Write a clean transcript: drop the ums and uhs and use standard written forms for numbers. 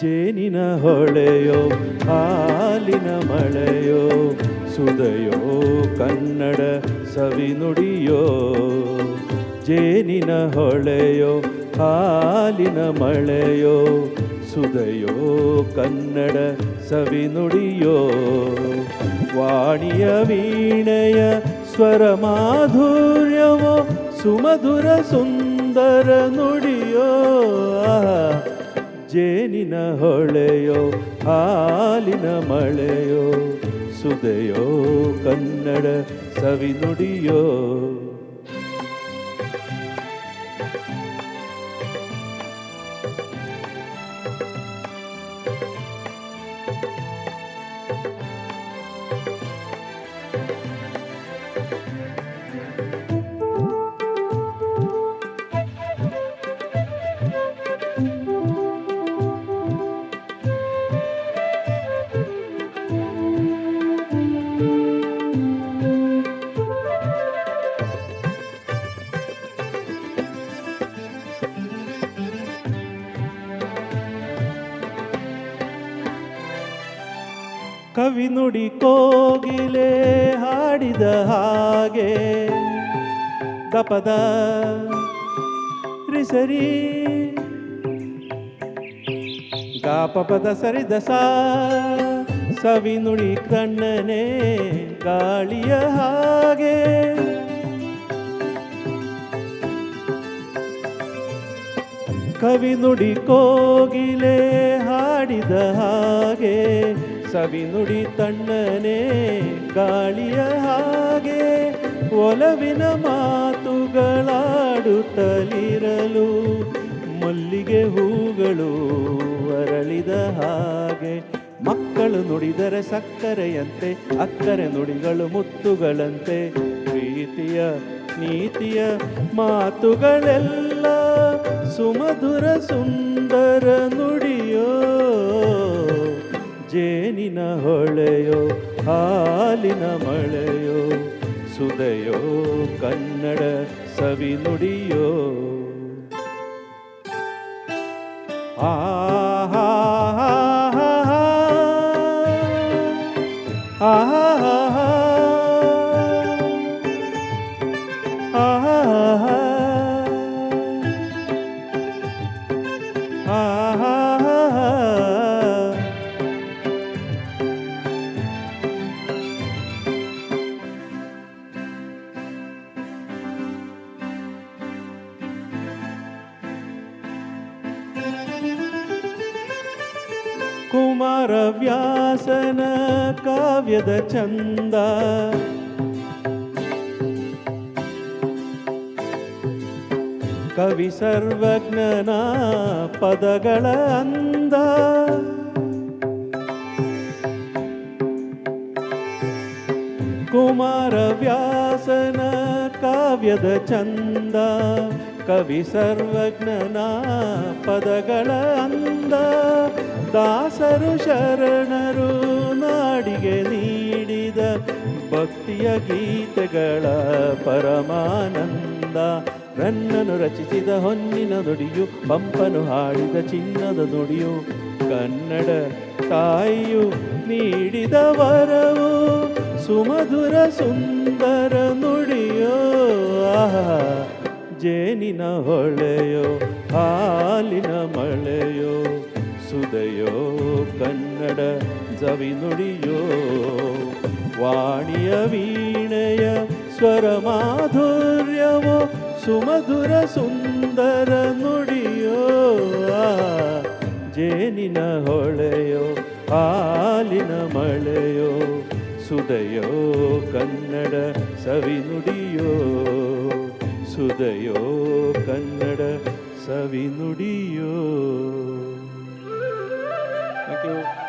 ಜೇನಿನ ಹೊಳೆಯೋ ಹಾಲಿನ ಮಳೆಯೋ ಸುದೆಯೋ ಕನ್ನಡ ಸವಿನುಡಿಯೋ. ಜೇನಿನ ಹೊಳೆಯೋ ಹಾಲಿನ ಮಳೆಯೋ ಸುದೆಯೋ ಕನ್ನಡ ಸವಿನುಡಿಯೋ. ವಾಣಿಯ ವೀಣೆಯ ಸ್ವರ ಮಾಧುರ್ಯವೋ ಸುಮಧುರ ಸುಂದರ ನುಡಿಯೋ. ಜೇನಿನ ಹೊಳೆಯೋ ಹಾಲಿನ ಮಳೆಯೋ ಸುದೆಯೋ ಕನ್ನಡ ಸವಿನುಡಿಯೋ. ಕವಿ ನುಡಿ ಕೋಗಿಲೆ ಹಾಡಿದ ಹಾಗೆ ದಪದ ರಿಸರಿ ಗಾಪಪದ ಸರಿದ ಸವಿ ನುಡಿ ಕಣ್ಣನೆ ಗಾಳಿಯ ಹಾಗೆ. ಕವಿ ನುಡಿ ಕೋಗಿಲೆ ಹಾಡಿದ ಹಾಗೆ ಸವಿ ನುಡಿ ತಣ್ಣನೆ ಗಾಳಿಯ ಹಾಗೆ. ಒಲವಿನ ಮಾತುಗಳಾಡುತ್ತಲಿರಲು ಮಲ್ಲಿಗೆ ಹೂಗಳು ಅರಳಿದ ಹಾಗೆ. ಮಕ್ಕಳು ನುಡಿದರೆ ಸಕ್ಕರೆಯಂತೆ ಅಕ್ಕರೆ ನುಡಿಗಳು ಮುತ್ತುಗಳಂತೆ. ಪ್ರೀತಿಯ ನೀತಿಯ ಮಾತುಗಳೆಲ್ಲ ಸುಮಧುರ ಸುಂದರ ನುಡಿಯೋ. ಜೇನಿನ ಹೊಳೆಯೋ ಹಾಲಿನ ಮಳೆಯೋ ಸುದೆಯೋ ಕನ್ನಡ ಸವಿನುಡಿಯೋ. ಆಹಾ ಕುಮಾರವ್ಯಾಸನ ಕಾವ್ಯದ ಚಂದ ಕವಿ ಸರ್ವಜ್ಞನ ಪದಗಳ ಅಂದ. ಕುಮಾರವ್ಯಾಸನ ಕಾವ್ಯದ ಚಂದ ಕವಿ ಸರ್ವಜ್ಞನ ಪದಗಳ ಅಂದ. ದಾಸರು ಶರಣರು ನಾಡಿಗೆ ನೀಡಿದ ಭಕ್ತಿಯ ಗೀತೆಗಳ ಪರಮಾನಂದ. ರನ್ನನು ರಚಿಸಿದ ಹೊನ್ನಿನ ನುಡಿಯು ಪಂಪನು ಹಾಡಿದ ಚಿನ್ನದ ನುಡಿಯು. ಕನ್ನಡ ತಾಯಿಯು ನೀಡಿದ ವರವು ಸುಮಧುರ ಸುಂದರ ನುಡಿಯೋ. ಜೇನಿನ ಹೊಳೆಯೋ ಹಾಲಿನ ಮಳೆಯೋ ಸುದೆಯೋ ಕನ್ನಡ ಸವಿನುಡಿಯೋ. ವಾಣಿಯ ವೀಣೆಯ ಸ್ವರ ಮಾಧುರ್ಯವೋ ಸುಮಧುರ ಸುಂದರ ನುಡಿಯೋ. ಜೇನಿನ ಹೊಳೆಯೋ ಹಾಲಿನ ಮಳೆಯೋ ಸುದೆಯೋ ಕನ್ನಡ ಸವಿನುಡಿಯೋ. ಸುದೆಯೋ ಕನ್ನಡ ಸವಿನುಡಿಯೋ. Thank you.